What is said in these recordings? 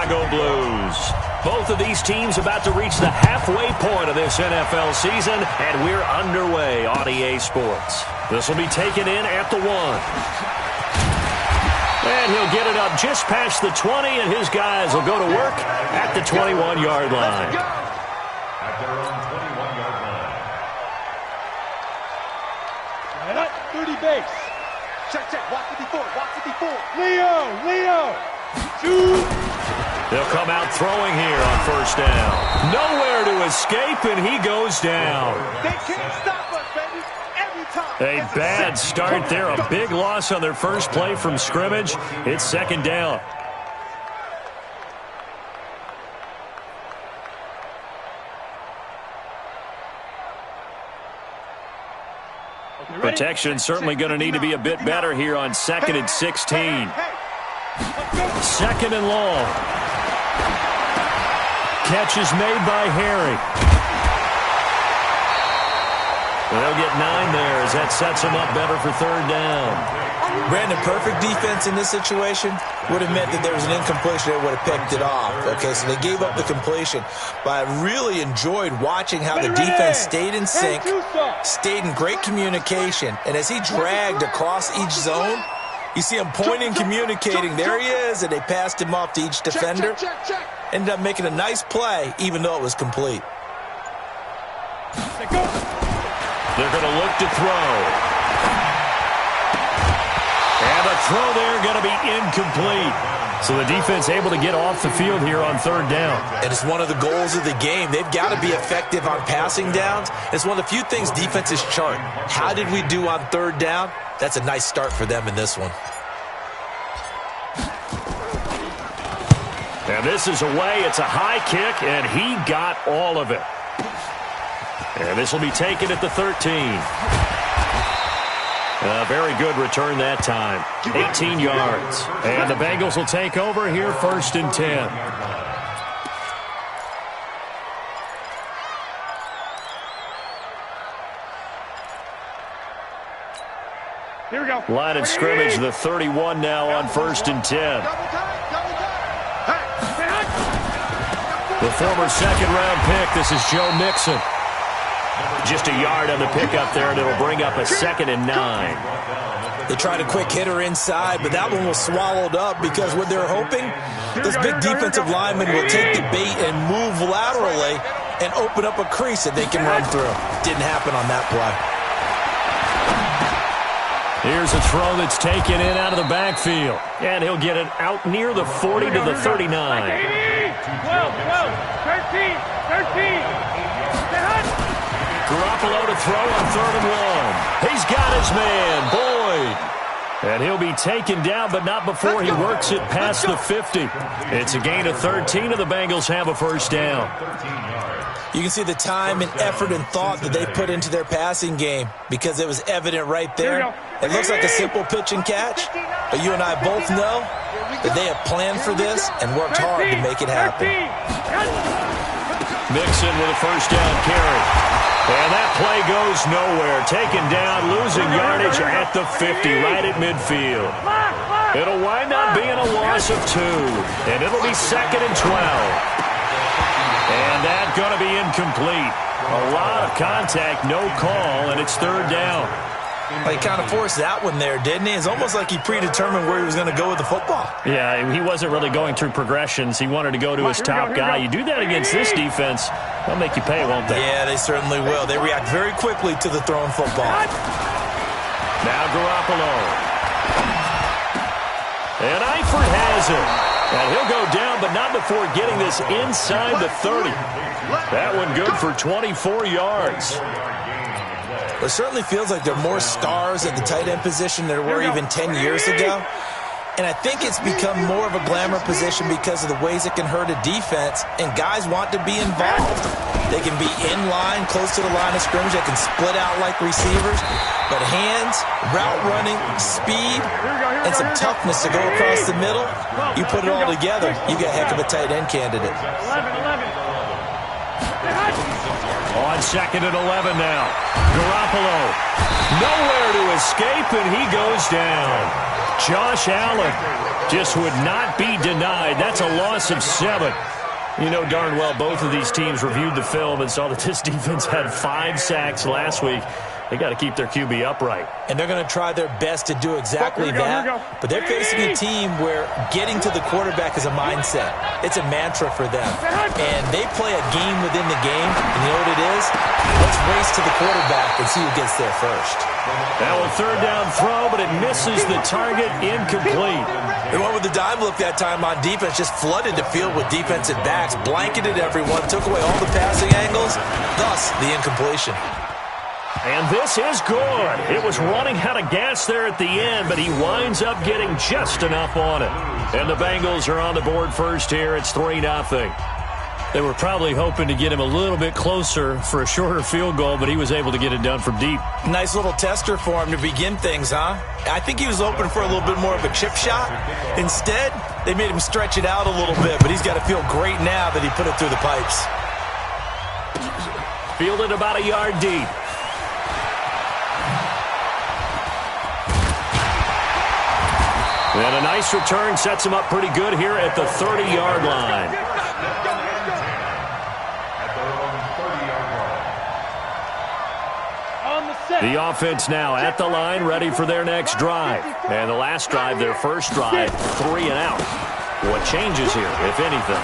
Chicago Blues. Both of these teams about to reach the halfway point of this NFL season, and we're underway on EA Sports. This will be taken in at the 1. And he'll get it up just past the 20, and his guys will go to work at the 21-yard line. At their own 21-yard line. 30 base. Check, check. Walk 54. Walk 54. Leo. 2. They'll come out throwing here on first down. Nowhere to escape, and he goes down. They can't stop us, baby. Every time. A bad start there. A big loss on their first play from scrimmage. It's second down. Protection certainly going to need to be a bit better here on 2nd and 16. 2nd and long. Catch is made by Harry. They'll get 9 there as that sets them up better for 3rd down. Brandon, perfect defense in this situation would have meant that there was an incompletion. They would have picked it off. Okay, so they gave up the completion. But I really enjoyed watching how the defense stayed in sync, stayed in great communication. And as he dragged across each zone, you see him pointing, communicating. There he is, and they passed him off to each defender. Ended up making a nice play, even though it was complete. They're going to look to throw. And the throw there going to be incomplete. So the defense able to get off the field here on 3rd down. And it's one of the goals of the game. They've got to be effective on passing downs. It's one of the few things defenses chart. How did we do on 3rd down? That's a nice start for them in this one. And this is away. It's a high kick, and he got all of it. And this will be taken at the 13. A very good return that time. 18 yards. And the Bengals will take over here 1st and 10. Here we go. Line of scrimmage, the 31 now on 1st and 10. The former 2nd-round pick, this is Joe Mixon. Just a yard on the pickup there, and it'll bring up a 2nd and 9. They tried a quick hitter inside, but that one was swallowed up because what they're hoping, this big defensive lineman will take the bait and move laterally and open up a crease that they can run through. Didn't happen on that play. Here's a throw that's taken in out of the backfield. And he'll get it out near the 40 to the 39. 12, 13. Garoppolo to throw on 3rd and 1. He's got his man, Boyd. And he'll be taken down, but not before he works it past the 50. It's a gain of 13, and the Bengals have a 1st down. You can see the time and effort and thought that they put into their passing game because it was evident right there. It looks like a simple pitch and catch, but you and I both know that they have planned for this and worked hard to make it happen. Mixon with a 1st down carry. And that play goes nowhere. Taken down, losing yardage at the 50, right at midfield. It'll wind up being a loss of 2, and it'll be 2nd and 12. And that's going to be incomplete. A lot of contact, no call, and it's 3rd down. He kind of forced that one there, didn't he? It's almost like he predetermined where he was going to go with the football. Yeah, he wasn't really going through progressions. He wanted to go to his top guy. You do that against this defense, they'll make you pay, won't they? Yeah, they certainly will. They react very quickly to the thrown football. Now Garoppolo. And Eifert has it. And he'll go down, but not before getting this inside the 30. That one good for 24 yards. It certainly feels like there are more stars at the tight end position than there were even 10 years ago. And I think it's become more of a glamour position because of the ways it can hurt a defense, and guys want to be involved. They can be in line, close to the line of scrimmage. They can split out like receivers. But hands, route running, speed, and some toughness to go across the middle, you put it all together, you get a heck of a tight end candidate. On 2nd and 11 now. Garoppolo. Nowhere to escape, and he goes down. Josh Allen just would not be denied. That's a loss of 7. You know darn well both of these teams reviewed the film and saw that this defense had 5 sacks last week. They got to keep their QB upright. And they're going to try their best to do exactly that. But they're facing a team where getting to the quarterback is a mindset. It's a mantra for them. And they play a game within the game. And you know what it is? Let's race to the quarterback and see who gets there first. Now a 3rd down throw, but it misses the target, incomplete. They went with the dime look that time on defense, just flooded the field with defensive backs, blanketed everyone, took away all the passing angles, thus the incompletion. And this is good. It was running out of gas there at the end, but he winds up getting just enough on it. And the Bengals are on the board first here. It's 3-0. They were probably hoping to get him a little bit closer for a shorter field goal, but he was able to get it done from deep. Nice little tester for him to begin things, huh? I think he was hoping for a little bit more of a chip shot. Instead, they made him stretch it out a little bit, but he's got to feel great now that he put it through the pipes. Fielded about a yard deep. And a nice return sets him up pretty good here at the 30-yard line. The offense now at the line, ready for their next drive. And the last drive, their first drive, 3 and out. What changes here, if anything?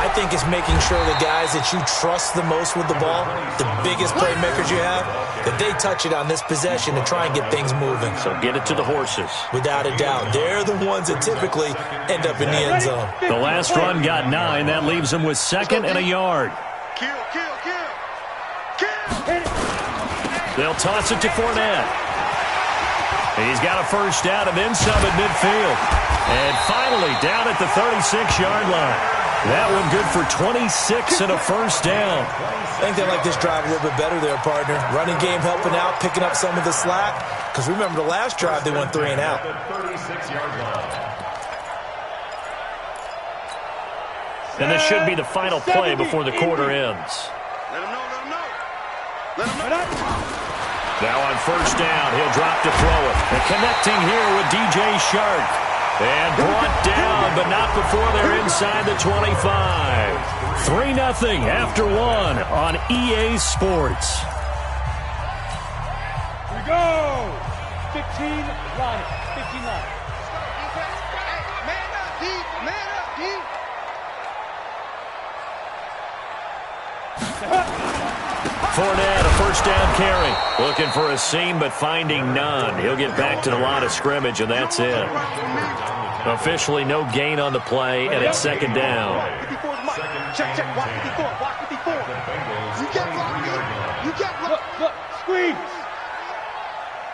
I think it's making sure the guys that you trust the most with the ball, the biggest playmakers you have, that they touch it on this possession to try and get things moving. So get it to the horses. Without a doubt. They're the ones that typically end up in the end zone. The last run got 9. That leaves them with 2nd and a yard. They'll toss it to Fournette. He's got a first down and then some at midfield. And finally down at the 36-yard line. That one good for 26 and a first down. I think they like this drive a little bit better there, partner. Running game helping out, picking up some of the slack. Because remember the last drive, they went 3 and out. And this should be the final play before the quarter ends. Now on first down, he'll drop to throw it. And connecting here with DJ Shark. And brought down, but not before they're inside the 25. 3-0 after 1 on EA Sports. Here we go. 15 line. 15 line. Man up, D. Man up, D. Fournette, a first down carry. Looking for a seam, but finding none. He'll get back to the line of scrimmage, and that's it. Officially no gain on the play, and it's 2nd down. Check, check. Watch 54. Watch 54. You get blocked. You get blocked. Look. Squeeze.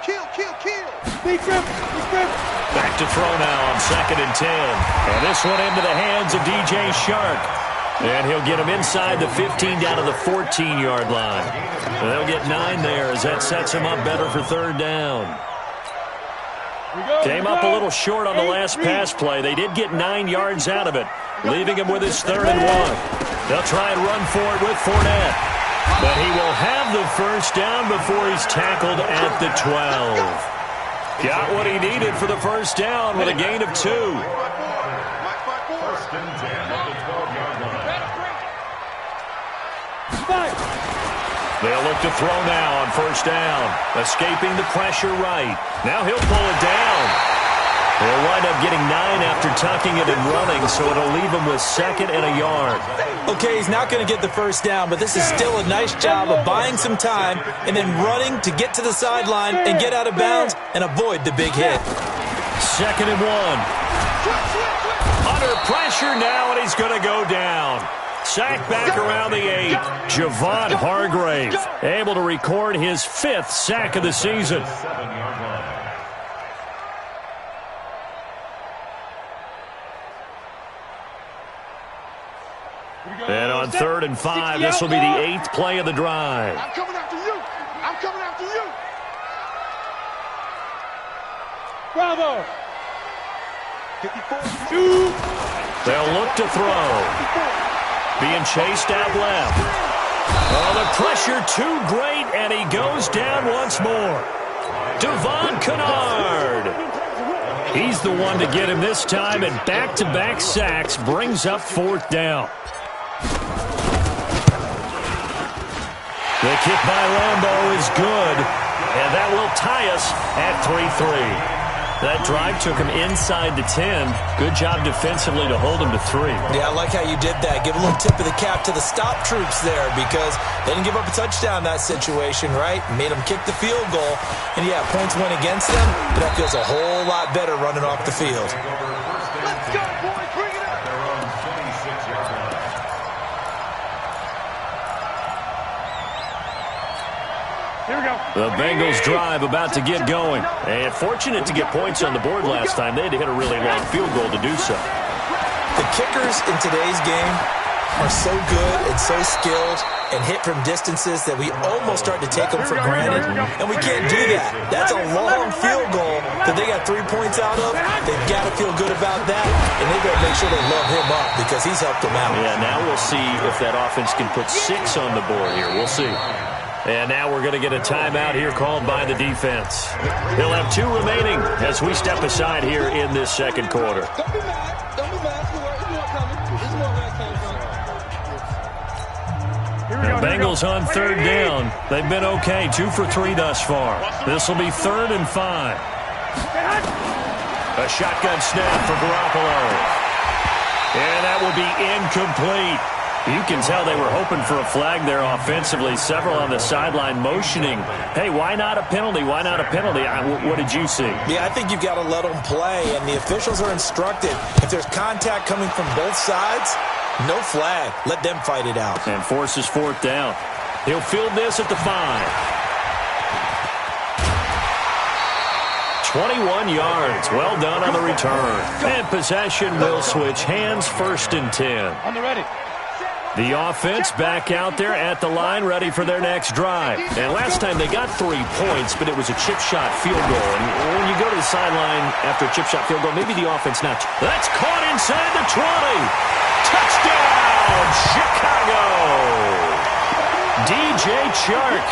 Kill. Big grip. Back to throw now on 2nd and 10. And this one into the hands of DJ Shark. And he'll get him inside the 15 down to the 14-yard line. And they'll get 9 there as that sets him up better for 3rd down. Came up a little short on the last pass play. They did get 9 yards out of it, leaving him with his 3rd and 1. They'll try and run for it with Fournette. But he will have the first down before he's tackled at the 12. Got what he needed for the first down with a gain of 2. First and 10 at the 12-yard line. They'll look to throw now on first down. Escaping the pressure right. Now he'll pull it down. They'll wind up getting 9 after tucking it and running, so it'll leave him with 2nd and a yard. Okay, he's not going to get the first down, but this is still a nice job of buying some time and then running to get to the sideline and get out of bounds and avoid the big hit. 2nd and 1. Under pressure now, and he's going to go down. Sacked back around the 8. Javon Hargrave able to record his 5th sack of the season. And on 3rd and 5, this will be the 8th play of the drive. I'm coming after you. I'm coming after you. Bravo. 54. 2. They'll look to throw. being chased out left. Oh, the pressure too great, and he goes down once more. Devon Kennard. He's the one to get him this time, and back-to-back sacks brings up 4th down. The kick by Lambeau is good, and that will tie us at 3-3. That drive took him inside the 10. Good job defensively to hold him to 3. Yeah, I like how you did that. Give a little tip of the cap to the stop troops there because they didn't give up a touchdown in that situation, right? Made them kick the field goal. And, yeah, points went against them, but that feels a whole lot better running off the field. Let's go, boys. Bring it up. Here we go. The Bengals drive about to get going. And fortunate to get points on the board last time. They had to hit a really long field goal to do so. The kickers in today's game are so good and so skilled and hit from distances that we almost start to take them for granted. And we can't do that. That's a long field goal that they got 3 points out of. They've got to feel good about that. And they've got to make sure they love him up because he's helped them out. Yeah, now we'll see if that offense can put 6 on the board here. We'll see. And now we're going to get a timeout here called by the defense. He'll have 2 remaining as we step aside here in this second quarter. Don't be mad. Don't be mad. It's more coming. It's more where it came from. The Bengals on 3rd down. They've been okay. 2 for 3 thus far. This will be 3rd and 5. A shotgun snap for Garoppolo. And that will be incomplete. You can tell they were hoping for a flag there offensively. Several on the sideline motioning, hey, why not a penalty? Why not a penalty? What did you see? Yeah, I think you've got to let them play, and the officials are instructed. If there's contact coming from both sides, no flag. Let them fight it out. And forces 4th down. He'll field this at the 5. 21 yards. Well done on the return. And possession will switch hands, 1st and 10. On the ready. The offense back out there at the line, ready for their next drive. And last time they got 3 points, but it was a chip shot field goal. And when you go to the sideline after a chip shot field goal, maybe the offense not. That's caught inside the 20. Touchdown, Chicago. DJ Chark,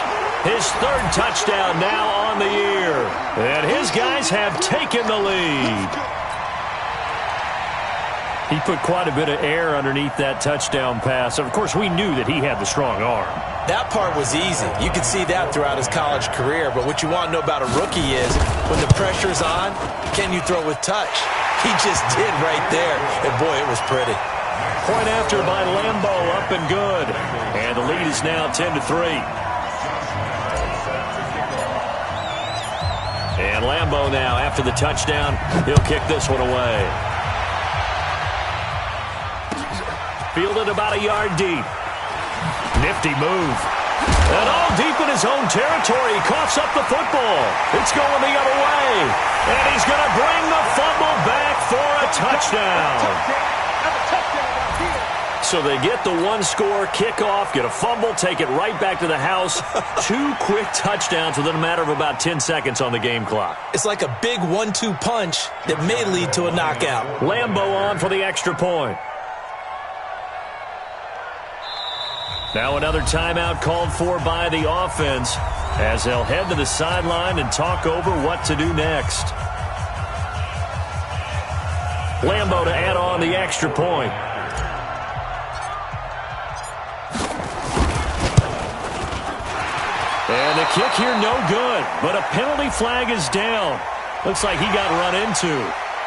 his 3rd touchdown now on the year. And his guys have taken the lead. He put quite a bit of air underneath that touchdown pass. Of course, we knew that he had the strong arm. That part was easy. You could see that throughout his college career. But what you want to know about a rookie is when the pressure's on, can you throw with touch? He just did right there. And, boy, it was pretty. Point after by Lambeau, up and good. And the lead is now 10-3. And Lambeau now, after the touchdown, he'll kick this one away. Fielded about a yard deep. Nifty move. And all deep in his own territory. He coughs up the football. It's going the other way. And he's going to bring the fumble back for a touchdown. So they get the 1-score kickoff, get a fumble, take it right back to the house. 2 quick touchdowns within a matter of about 10 seconds on the game clock. It's like a big 1-2 punch that may lead to a knockout. Lambeau on for the extra point. Now another timeout called for by the offense as they'll head to the sideline and talk over what to do next. Lambeau to add on the extra point. And the kick here no good, but a penalty flag is down. Looks like he got run into.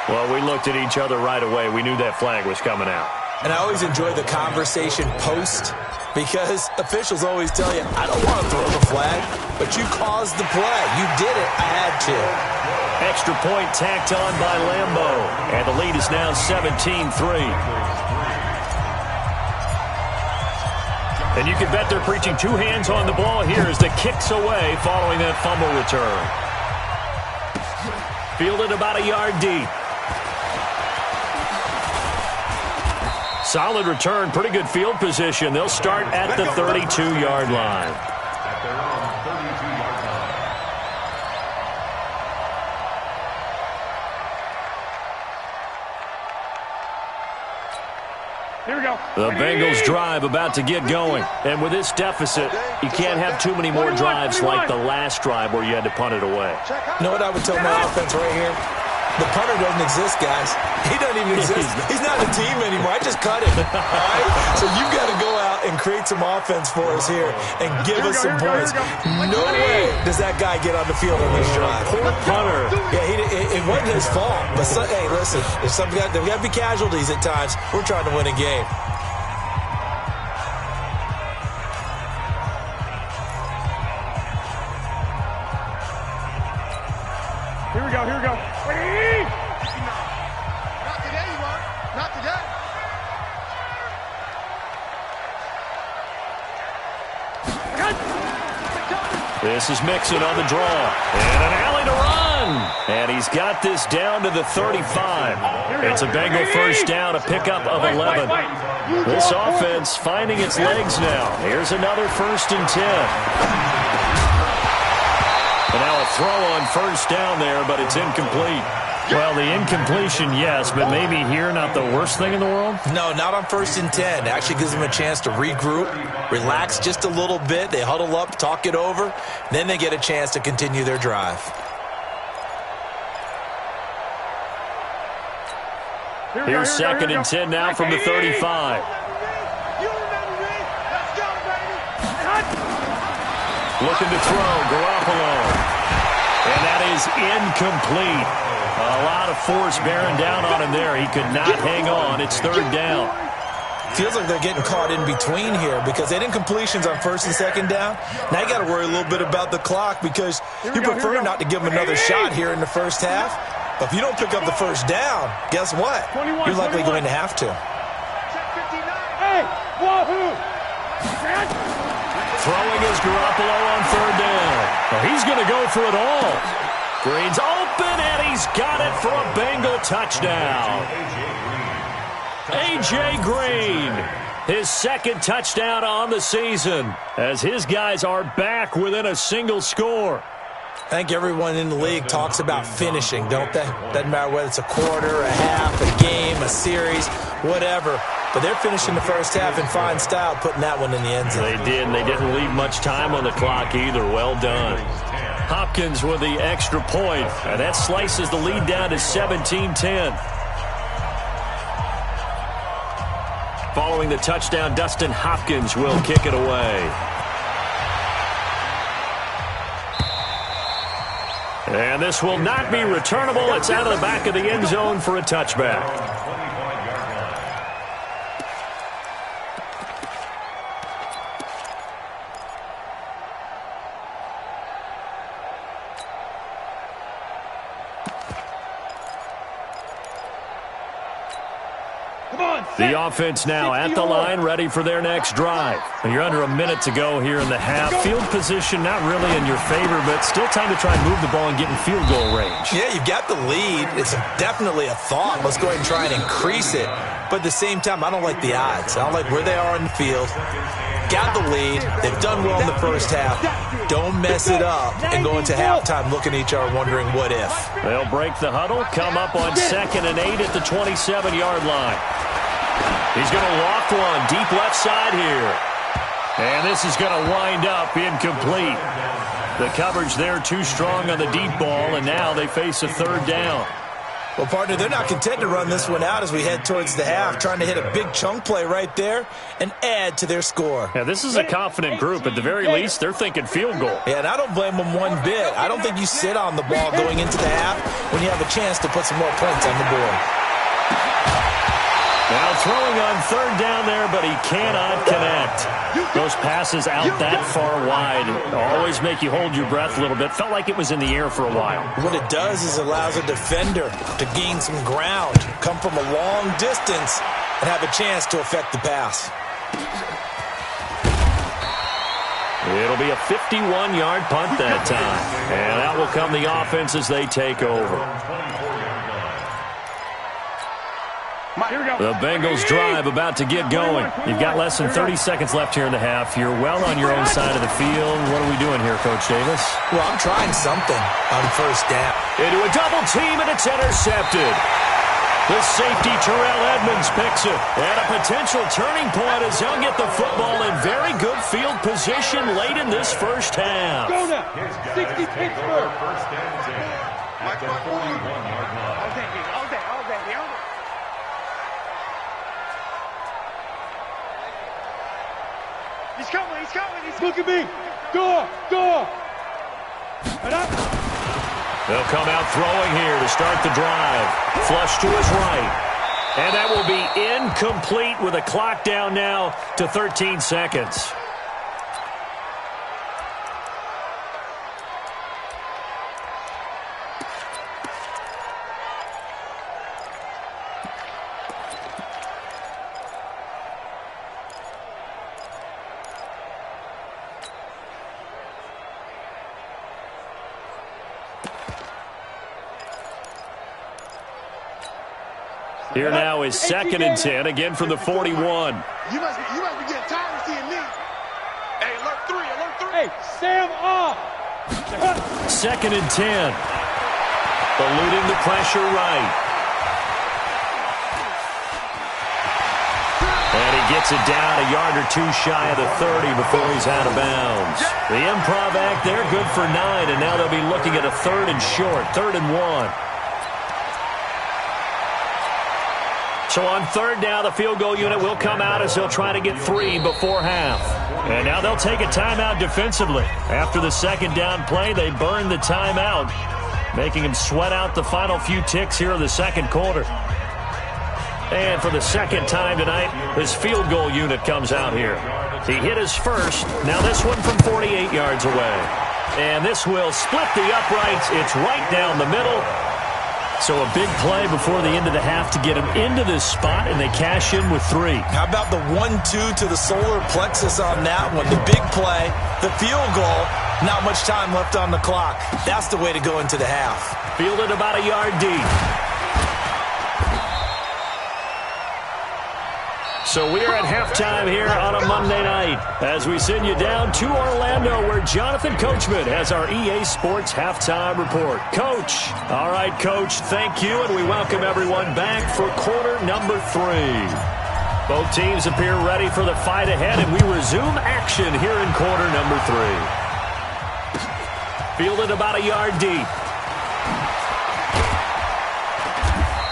Well, we looked at each other right away. We knew that flag was coming out. And I always enjoy the conversation post because officials always tell you, I don't want to throw the flag, but you caused the play. You did it. I had to. Extra point tacked on by Lambeau. And the lead is now 17-3. And you can bet they're preaching 2 hands on the ball here as the kick's away following that fumble return. Fielded about a yard deep. Solid return, pretty good field position. They'll start at the 32-yard line. Here we go. The Bengals drive about to get going. And with this deficit, you can't have too many more drives like the last drive where you had to punt it away. You know what I would tell my offense right here? The punter doesn't exist, guys. He doesn't even exist. He's not a team anymore. I just cut him. All right? So you've got to go out and create some offense for us here and give us some points. No way does that guy get on the field on this drive. Poor punter. Yeah, it wasn't his fault. But, hey, listen, if there got to be casualties at times. We're trying to win a game. Here we go. Here we go. Not today, you are. Not today. This is Mixon on the draw. And an alley to run. And he's got this down to the 35. It's a Bengal first down, a pickup of 11. This offense finding its legs now. Here's another 1st and 10. And now a throw on first down there, but it's incomplete. Well, the incompletion, yes, but maybe here not the worst thing in the world? No, not on 1st and 10. Actually gives them a chance to regroup, relax just a little bit. They huddle up, talk it over. Then they get a chance to continue their drive. Here's 2nd and 10 now from the 35. You remember me? Let's go, baby. Looking to throw, Garoppolo. And that is incomplete. A lot of force bearing down on him there. He could not hang on. It's 3rd down. Feels like they're getting caught in between here because they did incompletions on 1st and 2nd down. Now you got to worry a little bit about the clock because you prefer not to give them another shot here in the first half. But if you don't pick up the first down, guess what? You're likely going to have to. Hey, wahoo! Throwing is Garoppolo on 3rd down. Well, he's going to go for it all. Green's open, and he's got it for a Bengal touchdown. A.J. Green, his 2nd touchdown on the season, as his guys are back within a single score. I think everyone in the league talks about finishing, don't they? Doesn't matter whether it's a quarter, a half, a game, a series, whatever. But they're finishing the first half in fine style, putting that one in the end zone. They did, and they didn't leave much time on the clock either. Well done. Hopkins with the extra point, and that slices the lead down to 17-10. Following the touchdown, Dustin Hopkins will kick it away. And this will not be returnable. It's out of the back of the end zone for a touchback. The offense now at the line, ready for their next drive. You're under a minute to go here in the half. Field position not really in your favor, but still time to try and move the ball and get in field goal range. Yeah, you've got the lead. It's definitely a thought. Let's go ahead and try and increase it. But at the same time, I don't like the odds. I don't like where they are in the field. Got the lead. They've done well in the first half. Don't mess it up and go into halftime looking at each other wondering what if. They'll break the huddle, come up on 2nd and 8 at the 27-yard line. He's going to walk one deep left side here. And this is going to wind up incomplete. The coverage there too strong on the deep ball, and now they face a 3rd down. Well, partner, they're not content to run this one out as we head towards the half, trying to hit a big chunk play right there and add to their score. Yeah, this is a confident group. At the very least, they're thinking field goal. Yeah, and I don't blame them one bit. I don't think you sit on the ball going into the half when you have a chance to put some more points on the board. Now throwing on 3rd down there, but he cannot connect. Those passes out that far wide always make you hold your breath a little bit. Felt like it was in the air for a while. What it does is it allows a defender to gain some ground, come from a long distance, and have a chance to affect the pass. It'll be a 51-yard punt that time. And that will come the offense as they take over. The Bengals drive about to get going. You've got less than 30 seconds left here in the half. You're well on your own side of the field. What are we doing here, Coach Davis? Well, I'm trying something on 1st down. Into a double team, and it's intercepted. The safety, Terrell Edmonds, picks it. And a potential turning point as they'll get the football in very good field position late in this first half. Go now. 60 Pittsburgh. First down and 10 at the 41-yard line. All day. He's coming. Look at me. Door. And up. They'll come out throwing here to start the drive. Flush to his right. And that will be incomplete with a clock down now to 13 seconds. Here now is 2nd and 10, again from the 41. You must be getting tired of seeing me. Hey, alert 3. Hey, Sam off. 2nd and 10. Eluding the pressure right. And he gets it down a yard or two shy of the 30 before he's out of bounds. The improv act there, good for 9, and now they'll be looking at a 3rd and short, 3rd and 1. So on 3rd down, the field goal unit will come out as they'll try to get 3 before half. And now they'll take a timeout defensively. After the 2nd down play, they burn the timeout, making them sweat out the final few ticks here in the 2nd quarter. And for the 2nd time tonight, his field goal unit comes out here. He hit his first. Now this one from 48 yards away. And this will split the uprights. It's right down the middle. So a big play before the end of the half to get him into this spot, and they cash in with 3. How about the 1-2 to the solar plexus on that one? The big play, the field goal, not much time left on the clock. That's the way to go into the half. Fielded about a yard deep. So we are at halftime here on a Monday night as we send you down to Orlando where Jonathan Coachman has our EA Sports Halftime Report. Coach. All right, Coach, thank you, and we welcome everyone back for quarter number 3. Both teams appear ready for the fight ahead, and we resume action here in quarter number 3. Fielded about a yard deep.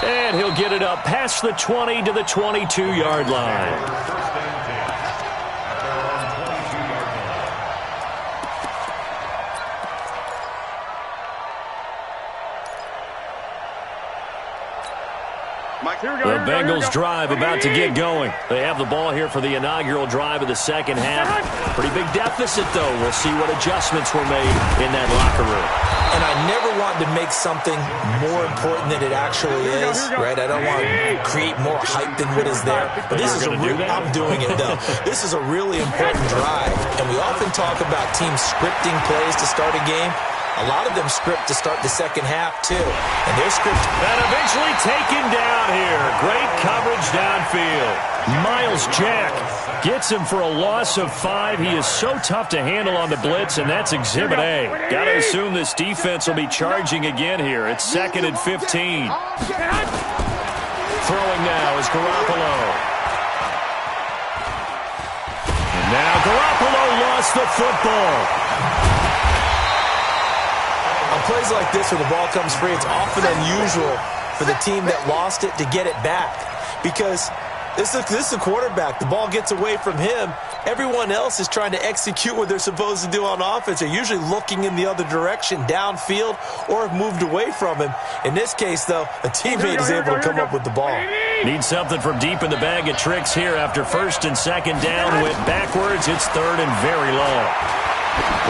And he'll get it up past the 20 to the 22-yard line. The Bengals drive about to get going. They have the ball here for the inaugural drive of the 2nd half. Pretty big deficit, though. We'll see what adjustments were made in that locker room. And I never want to make something more important than it actually is, right? I don't want to create more hype than what is there. But this is I'm doing it, though. This is a really important drive. And we often talk about teams scripting plays to start a game. A lot of them script to start the 2nd half, too. And their script... And eventually taken down here. Great coverage downfield. Miles Jack gets him for a loss of 5. He is so tough to handle on the blitz, and that's Exhibit A. Got to assume this defense will be charging again here. It's 2nd and 15. Throwing now is Garoppolo. And now Garoppolo lost the football. On plays like this where the ball comes free, it's often unusual for the team that lost it to get it back because this is a quarterback. The ball gets away from him. Everyone else is trying to execute what they're supposed to do on offense. They're usually looking in the other direction, downfield, or have moved away from him. In this case, though, a teammate is able to come up with the ball. Need something from deep in the bag of tricks here after 1st and 2nd down. Went backwards. It's 3rd and very long.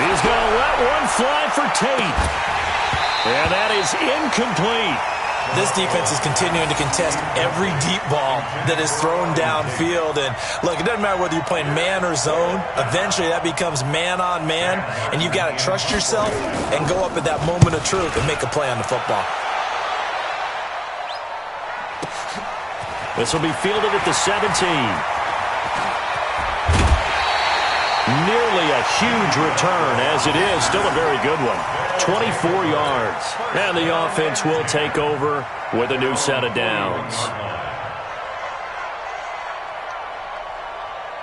He's going to let one fly for Tate. And that is incomplete. This defense is continuing to contest every deep ball that is thrown downfield. And, look, it doesn't matter whether you're playing man or zone. Eventually that becomes man on man, and you've got to trust yourself and go up at that moment of truth and make a play on the football. This will be fielded at the 17. Nearly a huge return, as it is. Still a very good one. 24 yards. And the offense will take over with a new set of downs.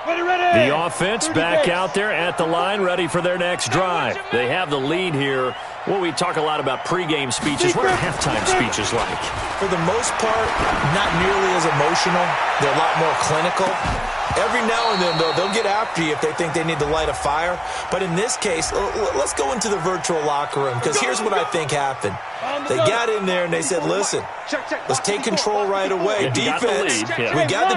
The offense back out there at the line, ready for their next drive. They have the lead here. Well, we talk a lot about pregame speeches. What are halftime speeches like? For the most part, not nearly as emotional. They're a lot more clinical. Every now and then, though, they'll get after you if they think they need to light a fire. But in this case, let's go into the virtual locker room, because here's what I think happened. They got in there and they said, listen, let's take control right away. Defense, we got the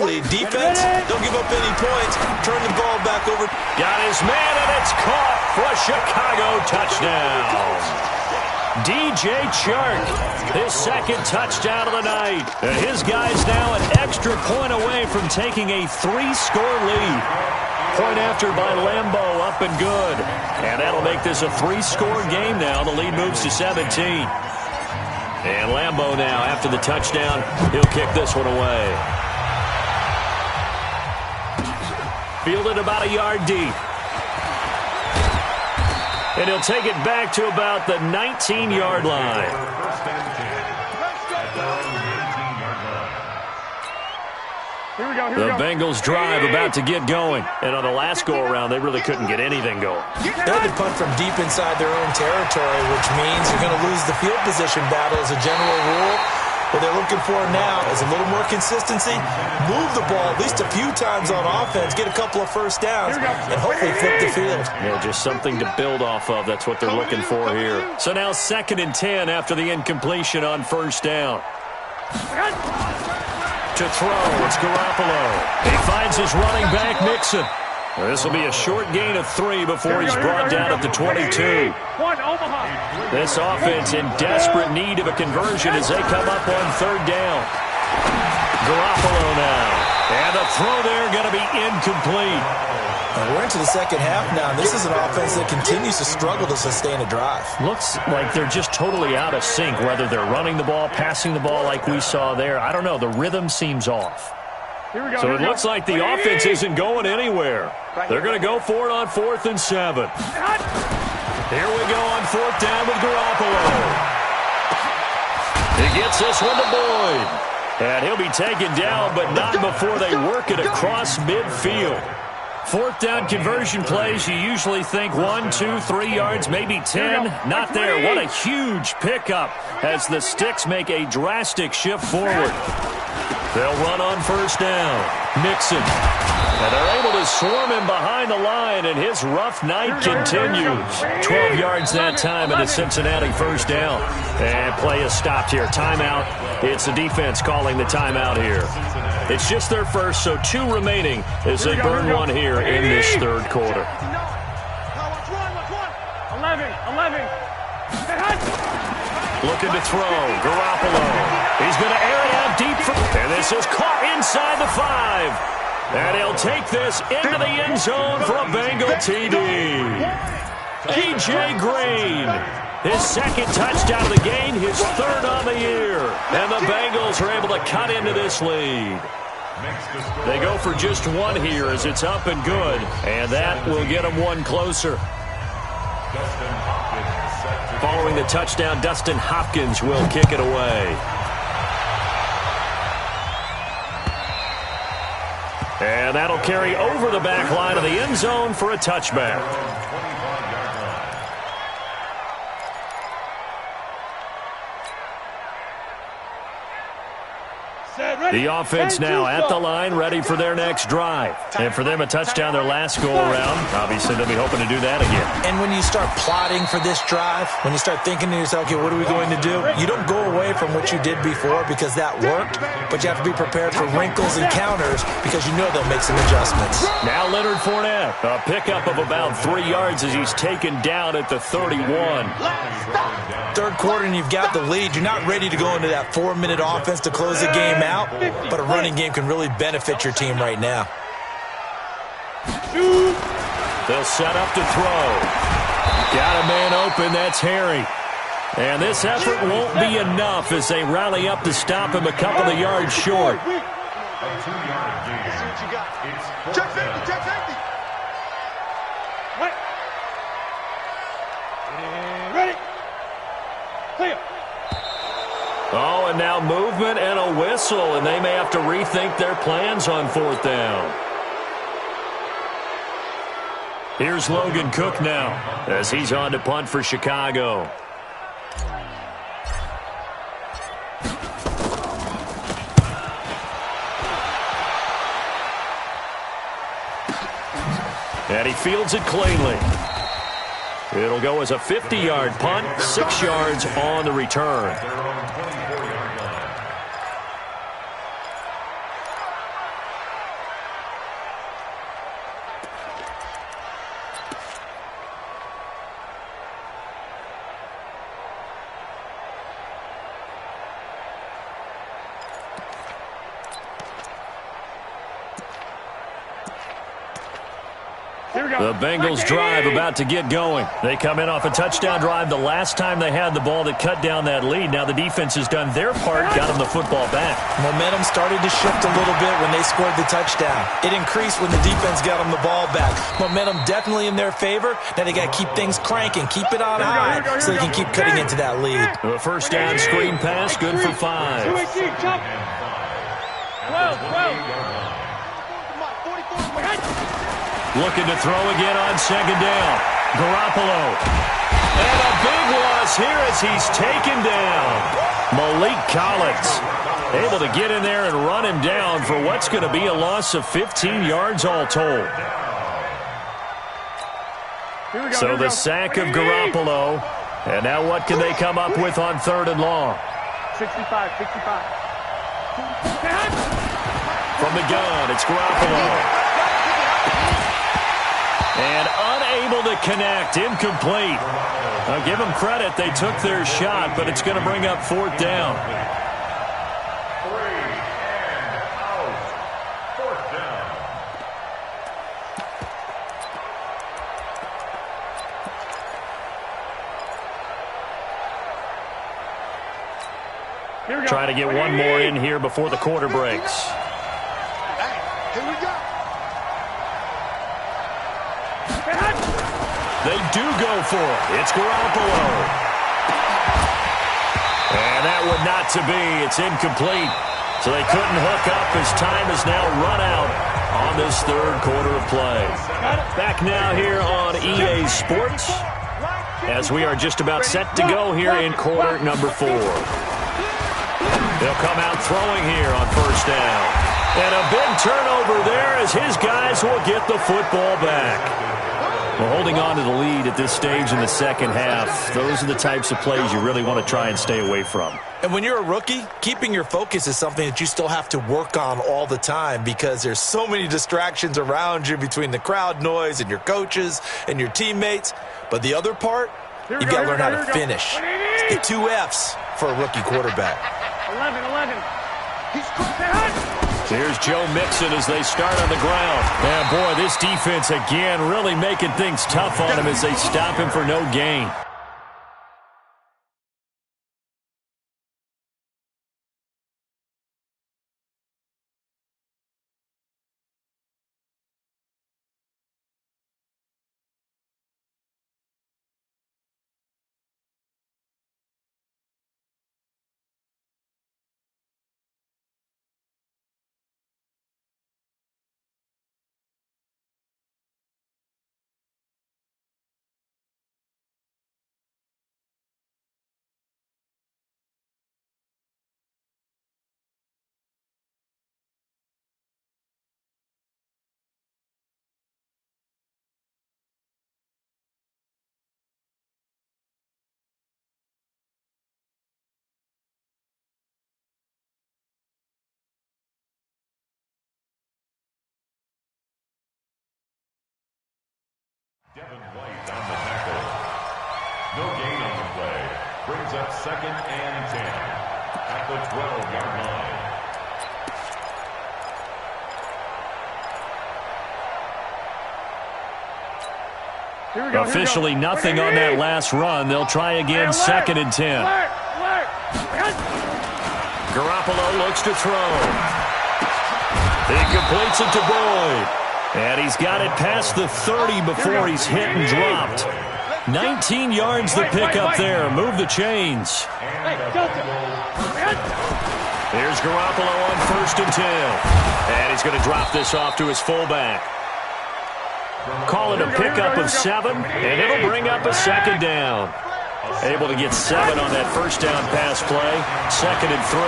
lead. Defense, don't give up any points. Turn the ball back over. Got his man, and it's caught for a Chicago touchdown. DJ Chark, his second touchdown of the night. And his guy's now an extra point away from taking a 3-score lead. Point after by Lambeau, up and good. And that'll make this a 3-score game now. The lead moves to 17. And Lambeau now, after the touchdown, he'll kick this one away. Fielded about a yard deep. And he'll take it back to about the 19-yard line. The Bengals drive about to get going. And on the last go-around, they really couldn't get anything going. They had to punt from deep inside their own territory, which means you're going to lose the field position battle as a general rule. What they're looking for now is a little more consistency, move the ball at least a few times on offense, get a couple of first downs, and hopefully flip the field. Yeah, just something to build off of. That's what they're looking for here. So now 2nd and 10 after the incompletion on first down. To throw, it's Garoppolo. He finds his running back, Mixon. This will be a short gain of 3 before he's brought down at the 22. This offense in desperate need of a conversion as they come up on 3rd down. Garoppolo now. And the throw there going to be incomplete. We're into the second half now. This is an offense that continues to struggle to sustain a drive. Looks like they're just totally out of sync, whether they're running the ball, passing the ball like we saw there. I don't know. The rhythm seems off. So it looks like the offense isn't going anywhere. They're going to go for it on 4th and 7. Here we go on 4th down with Garoppolo. He gets this one to Boyd. And he'll be taken down, but not before they work it across midfield. 4th down conversion plays, you usually think 1, 2, 3 yards, maybe 10. Not there. What a huge pickup as the Sticks make a drastic shift forward. They'll run on first down. Mixon. And they're able to swarm him behind the line, and his rough night continues. 12 yards that time and a Cincinnati first down. And play is stopped here. Timeout. It's the defense calling the timeout here. It's just their first, so 2 remaining as they burn one here in this 3rd quarter. 11. Looking to throw. Garoppolo. He's going to air it out deep. And this is caught inside the 5. And he'll take this into the end zone for a Bengal TD. A.J. Green. His 2nd touchdown of the game, his 3rd on the year. And the Bengals are able to cut into this lead. They go for just 1 here as it's up and good. And that will get them 1 closer. Following the touchdown, Dustin Hopkins will kick it away. And that'll carry over the back line of the end zone for a touchback. The offense now at the line, ready for their next drive. And for them, a touchdown their last go-around. Obviously, they'll be hoping to do that again. And when you start plotting for this drive, when you start thinking to yourself, okay, what are we going to do? You don't go away from what you did before because that worked, but you have to be prepared for wrinkles and counters because you know they'll make some adjustments. Now Leonard Fournette, a pickup of about 3 yards as he's taken down at the 31. 3rd quarter and you've got the lead. You're not ready to go into that 4-minute offense to close the game out, but a running game can really benefit your team right now. They'll set up to throw. Got a man open, that's Harry. And this effort won't be enough as they rally up to stop him a couple of yards short. And now movement and a whistle, and they may have to rethink their plans on 4th down. Here's Logan Cook now as he's on to punt for Chicago. And he fields it cleanly. It'll go as a 50-yard punt, 6 yards on the return. The Bengals drive about to get going. They come in off a touchdown drive the last time they had the ball that cut down that lead. Now the defense has done their part, got them the football back. Momentum started to shift a little bit when they scored the touchdown. It increased when the defense got them the ball back. Momentum definitely in their favor. Now they got to keep things cranking, keep it on high so they can keep cutting into that lead. A first down screen pass, good for 5. Looking to throw again on 2nd down. Garoppolo. And a big loss here as he's taken down. Malik Collins able to get in there and run him down for what's going to be a loss of 15 yards all told. So the sack of Garoppolo. And now what can they come up with on 3rd and long? 65. From the gun, it's Garoppolo. And unable to connect, incomplete. I'll give them credit, they took their shot, but it's going to bring up 4th down. 3 and out. 4th down. Trying to get one more in here before the quarter breaks. Here we go. They do go for it. It's Garoppolo. And that would not to be. It's incomplete. So they couldn't hook up as time has now run out on this 3rd quarter of play. Back now here on EA Sports as we are just about set to go here in quarter number 4. They'll come out throwing here on 1st down. And a big turnover there as his guys will get the football back. Well, holding on to the lead at this stage in the 2nd half, those are the types of plays you really want to try and stay away from. And when you're a rookie, keeping your focus is something that you still have to work on all the time because there's so many distractions around you between the crowd noise and your coaches and your teammates. But the other part, you've got to learn how to finish. It's the 2 F's for a rookie quarterback. 11. Here's Joe Mixon as they start on the ground. And, boy, this defense again really making things tough on him as they stop him for no gain. Devin White on the tackle. No gain on the play. Brings up 2nd and 10 at the 12-yard line. Officially nothing on that last run. They'll try again, 2nd and 10. Garoppolo looks to throw. He completes it to Boyd. And he's got it past the 30 before he's hit and dropped. 19 yards the pick up there. Move the chains. Hey, Here's Garoppolo on 1st and 10. And he's going to drop this off to his fullback. Call it a pickup of 7, and it'll bring up a 2nd down. Able to get 7 on that 1st down pass play. 2nd and 3.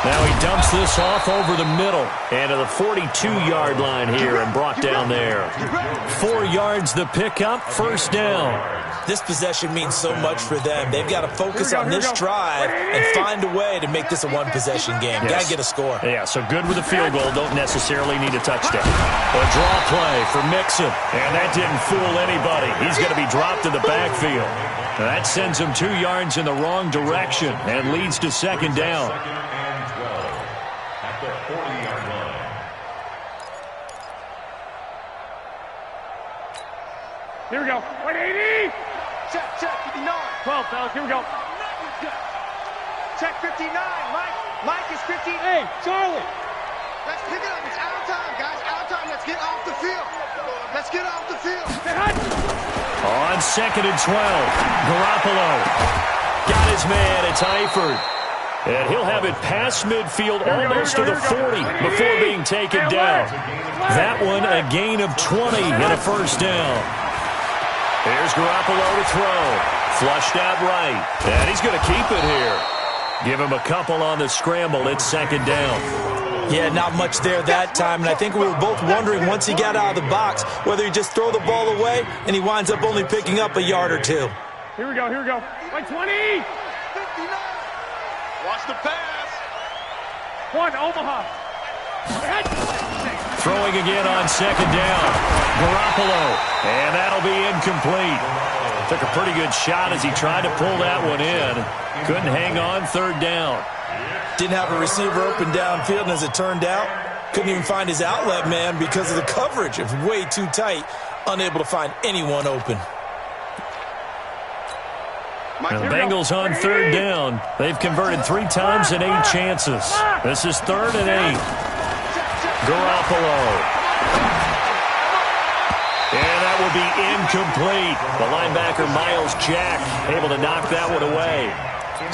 Now he dumps this off over the middle and to the 42-yard line here and brought down there. 4 yards the pickup, 1st down. This possession means so much for them. They've got to focus on this drive and find a way to make this a one-possession game. Yes. Got to get a score. Yeah, so good with a field goal. Don't necessarily need a touchdown. A draw play for Mixon, and that didn't fool anybody. He's going to be dropped in the backfield. That sends him 2 yards in the wrong direction and leads to 2nd down. At the 40-yard line. Here we go. 180. Check, 59. 12, fellas. Here we go. Check 59. Mike is 15. Hey, Charlie. Let's pick it up. It's out of time, guys. Out of time. Let's get off the field. Let's get off the field. On 2nd and 12, Garoppolo got his man. It's Eifert. And he'll have it past midfield almost to the 40 before being taken down. That one a gain of 20 and a 1st down. Here's Garoppolo to throw. Flushed out right. And he's going to keep it here. Give him a couple on the scramble. It's 2nd down. Yeah, not much there that time, and I think we were both wondering once he got out of the box whether he just throw the ball away and he winds up only picking up a yard or 2. Here we go. Here we go. 120. 59. Watch the pass. 1, Omaha. Throwing again on 2nd down. Garoppolo. And that'll be incomplete. Took a pretty good shot as he tried to pull that one in. Couldn't hang on 3rd down. Didn't have a receiver open downfield, and as it turned out, couldn't even find his outlet man because of the coverage. It was way too tight, unable to find anyone open. And the Bengals on 3rd down. They've converted 3 times in 8 chances. This is 3rd and 8. Garoppolo. And that will be incomplete. The linebacker, Miles Jack, able to knock that one away.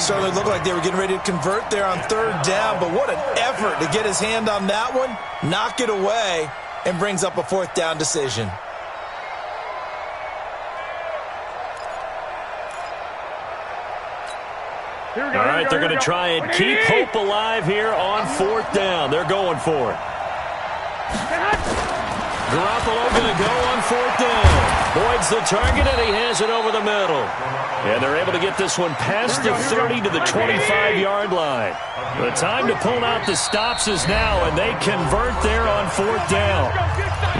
Certainly looked like they were getting ready to convert there on 3rd down, but what an effort to get his hand on that one, knock it away, and brings up a 4th down decision. All right, they're going to try and keep hope alive here on 4th down. They're going for it. Garoppolo going to go on 4th down. Boyd's the target, and he has it over the middle. And they're able to get this one past the 30 to the 25-yard line. The time to pull out the stops is now, and they convert there on 4th down.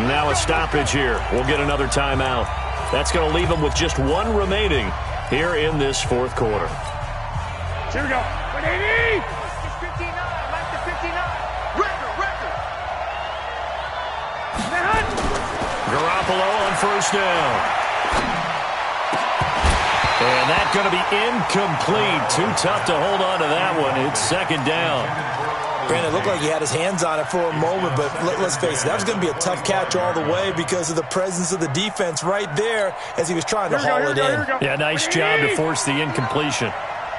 Now a stoppage here. We'll get another timeout. That's going to leave them with just 1 remaining here in this 4th quarter. Here we go. 180. It's 59. Mike to 59. Record. Garoppolo on 1st down. And that's going to be incomplete. Too tough to hold on to that one. It's 2nd down. Granted, it looked like he had his hands on it for a moment, but let's face it, that was going to be a tough catch all the way because of the presence of the defense right there as he was trying to haul it in. Yeah, nice job to force the incompletion.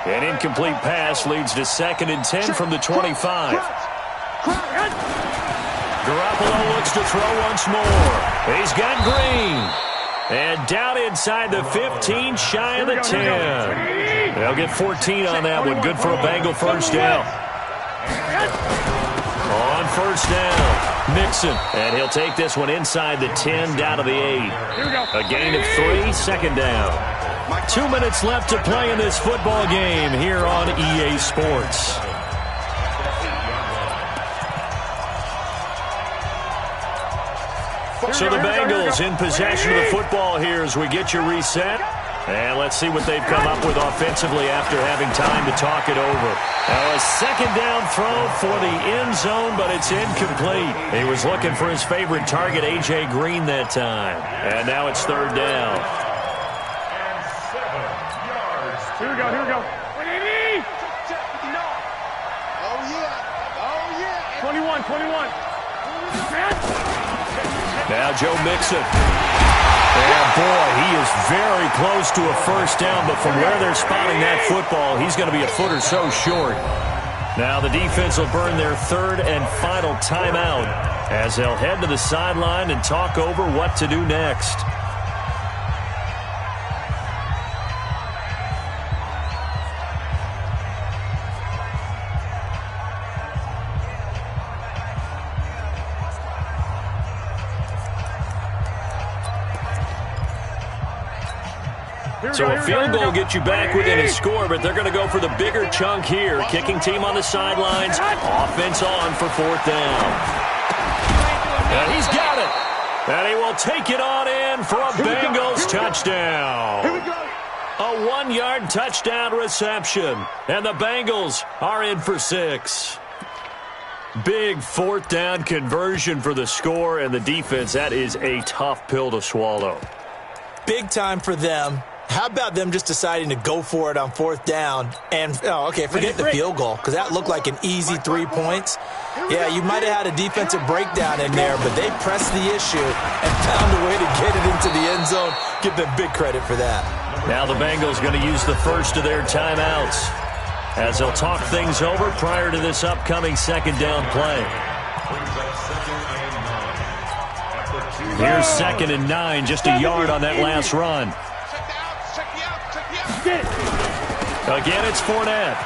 An incomplete pass leads to 2nd and 10 from the 25. Garoppolo looks to throw once more. He's got Green. And down inside the 15, shy of the 10. They'll get 14 on that one. Good for a Bengal 1st down. On 1st down, Mixon. And he'll take this one inside the 10, down to the 8. A gain of 3, 2nd down. 2 minutes left to play in this football game here on EA Sports. So the Bengals in possession of the football here as we get you reset. And let's see what they've come up with offensively after having time to talk it over. Now a 2nd down throw for the end zone, but it's incomplete. He was looking for his favorite target, A.J. Green, that time. And now it's 3rd down. Here we go. 180. Oh, yeah. 21. Now Joe Mixon. And boy, he is very close to a first down, but from where they're spotting that football, he's going to be a foot or so short. Now the defense will burn their third and final timeout as they'll head to the sideline and talk over what to do next. So a field goal gets you back within a score, but they're going to go for the bigger chunk here. Kicking team on the sidelines. Offense on for fourth down. And he's got it. And he will take it on in for a Bengals touchdown. Here we go. A 1-yard touchdown reception. And the Bengals are in for 6. Big fourth down conversion for the score and the defense. That is a tough pill to swallow. Big time for them. How about them just deciding to go for it on fourth down? And, forget the field goal, because that looked like an easy 3 points. Yeah, you might have had a defensive breakdown in there, but they pressed the issue and found a way to get it into the end zone. Give them big credit for that. Now the Bengals going to use the first of their timeouts as they'll talk things over prior to this upcoming second down play. Here's 2nd and 9, just a yard on that last run. Again, it's Fournette.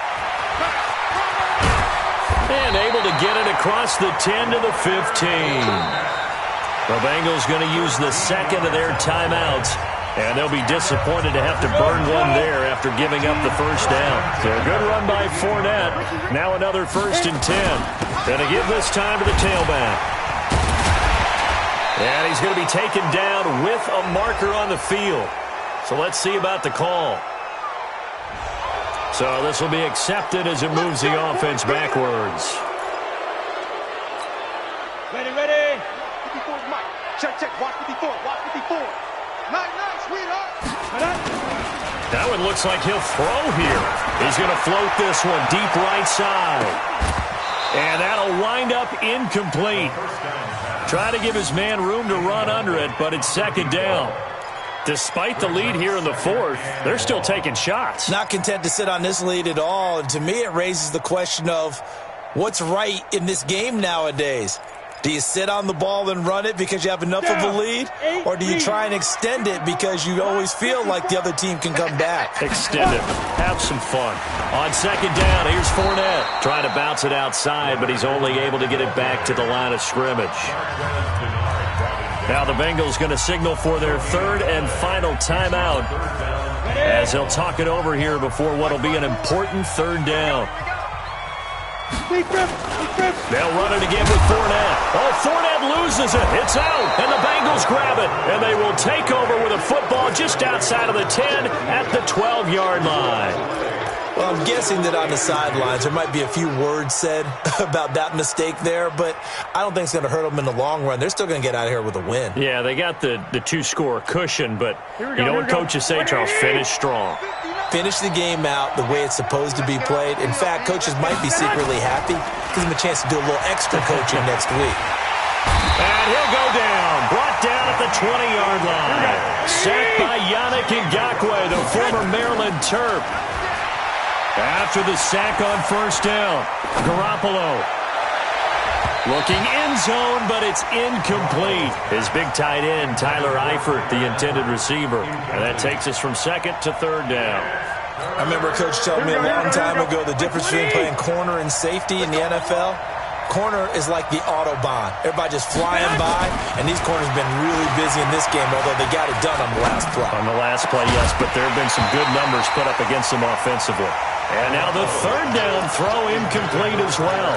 And able to get it across the 10 to the 15. The Bengals going to use the second of their timeouts, and they'll be disappointed to have to burn one there after giving up the first down. So a good run by Fournette. Now another 1st and 10. Going to give this time to the tailback. And he's going to be taken down with a marker on the field. So let's see about the call. So this will be accepted as it moves the offense backwards. Ready. 54, Mike. Check. Watch 54. Watch 54. Nice, sweetheart. That one looks like he'll throw here. He's going to float this one deep right side. And that'll wind up incomplete. Try to give his man room to run under it, but it's second down. Despite the lead here in the fourth, they're still taking shots. Not content to sit on this lead at all. And to me, it raises the question of what's right in this game nowadays. Do you sit on the ball and run it because you have enough of a lead? Or do you try and extend it because you always feel like the other team can come back? Extend it. Have some fun. On second down, here's Fournette. Trying to bounce it outside, but he's only able to get it back to the line of scrimmage. Now the Bengals going to signal for their third and final timeout as they'll talk it over here before what will be an important third down. They'll run it again with Fournette. Oh, Fournette loses it. It's out, and the Bengals grab it, and they will take over with a football just outside of the 10 at the 12-yard line. Well, I'm guessing that on the sidelines there might be a few words said about that mistake there, but I don't think it's going to hurt them in the long run. They're still going to get out of here with a win. Yeah, they got the two-score cushion, but you know what coaches say, Charles? Finish strong. Finish the game out the way it's supposed to be played. In fact, coaches might be secretly happy. Give them a chance to do a little extra coaching next week. And he'll go down. Brought down at the 20-yard line. Sacked by Yannick Ngakoue, the former Maryland Terp. After the sack on first down, Garoppolo looking end zone, but it's incomplete. His big tight end, Tyler Eifert, the intended receiver. And that takes us from second to third down. I remember a coach telling me a long time ago the difference between playing corner and safety in the NFL. Corner is like the Autobahn. Everybody just flying by, and these corners have been really busy in this game, although they got it done on the last play. On the last play, yes, but there have been some good numbers put up against them offensively. And now the third down throw incomplete as well.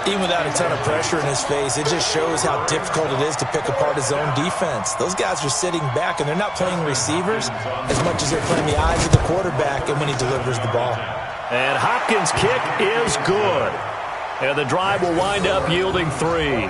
Even without a ton of pressure in his face, it just shows how difficult it is to pick apart his own defense. Those guys are sitting back, and they're not playing receivers as much as they're playing the eyes of the quarterback and when he delivers the ball. And Hopkins' kick is good. And the drive will wind up yielding 3.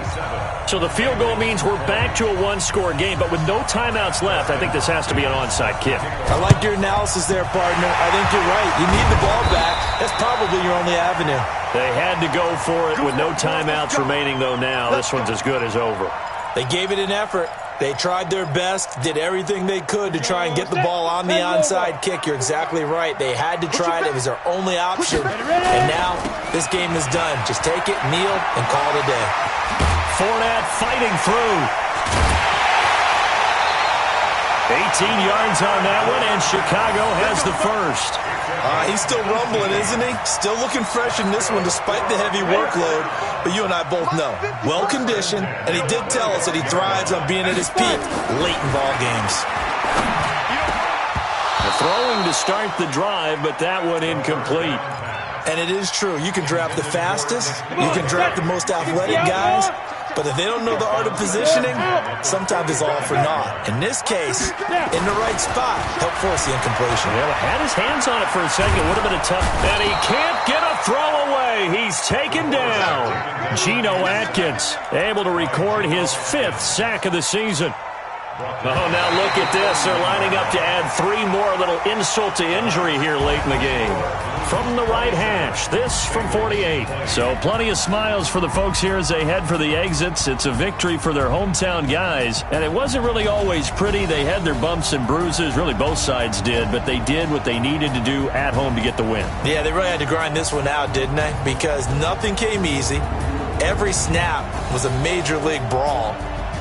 So the field goal means we're back to a one-score game, but with no timeouts left, I think this has to be an onside kick. I like your analysis there, partner. I think you're right. You need the ball back. That's probably your only avenue. They had to go for it with no timeouts remaining, though, now. This one's as good as over. They gave it an effort. They tried their best, did everything they could to try and get the ball on the onside kick. You're exactly right. They had to try it. It was their only option. And now this game is done. Just take it, kneel, and call it a day. Fournette fighting through. 18 yards on that one, and Chicago has the first. He's still rumbling, isn't he? Still looking fresh in this one despite the heavy workload. But you and I both know, well-conditioned, and he did tell us that he thrives on being at his peak late in ball games. Throwing to start the drive, but that one incomplete. And it is true. You can draft the fastest, you can draft the most athletic guys, but if they don't know the art of positioning, sometimes it's all for naught. In this case, in the right spot, helped force the incompletion. Yeah, had his hands on it for a second. Would have been a tough. And he can't get a throw away. He's taken down. Geno Atkins able to record his 5th sack of the season. Oh, now look at this. They're lining up to add 3 more, a little insult to injury here late in the game. From the right hash, this from 48. So plenty of smiles for the folks here as they head for the exits. It's a victory for their hometown guys. And it wasn't really always pretty. They had their bumps and bruises. Really, both sides did. But they did what they needed to do at home to get the win. Yeah, they really had to grind this one out, didn't they? Because nothing came easy. Every snap was a major league brawl.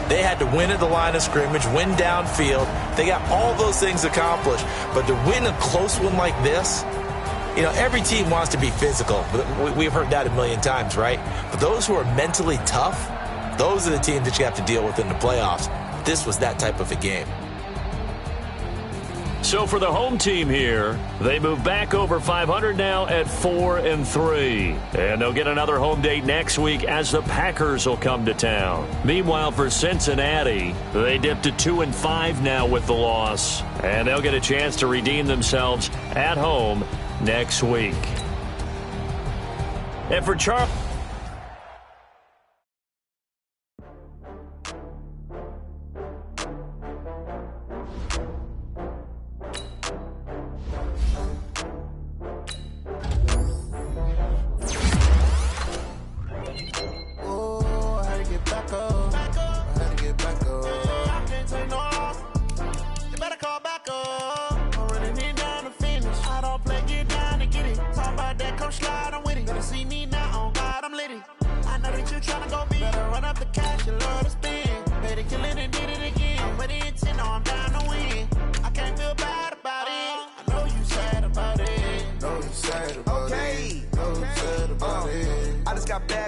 They had to win at the line of scrimmage, win downfield. They got all those things accomplished. But to win a close one like this, you know, every team wants to be physical. We've heard that a million times, right? But those who are mentally tough, those are the teams that you have to deal with in the playoffs. This was that type of a game. So for the home team here, they move back over 500 now at 4-3. And they'll get another home date next week as the Packers will come to town. Meanwhile, for Cincinnati, they dip to 2-5 now with the loss. And they'll get a chance to redeem themselves at home next week. And for Charles...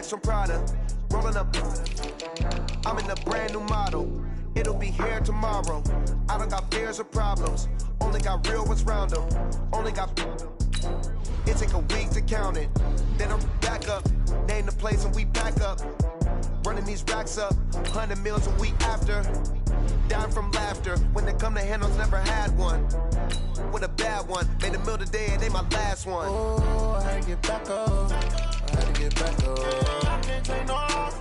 From Prada, rolling up. I'm in a brand new model. It'll be here tomorrow. I don't got fears or problems. Only got real ones round them. Only got. It take a week to count it. Then I'm back up. Name the place and we back up. Running these racks up. 100 meals a week after. Dying from laughter. When they come to handles, never had one. With a bad one. Made a meal today and they my last one. Oh, I had to get back up. I had to get back up. I can't take no loss.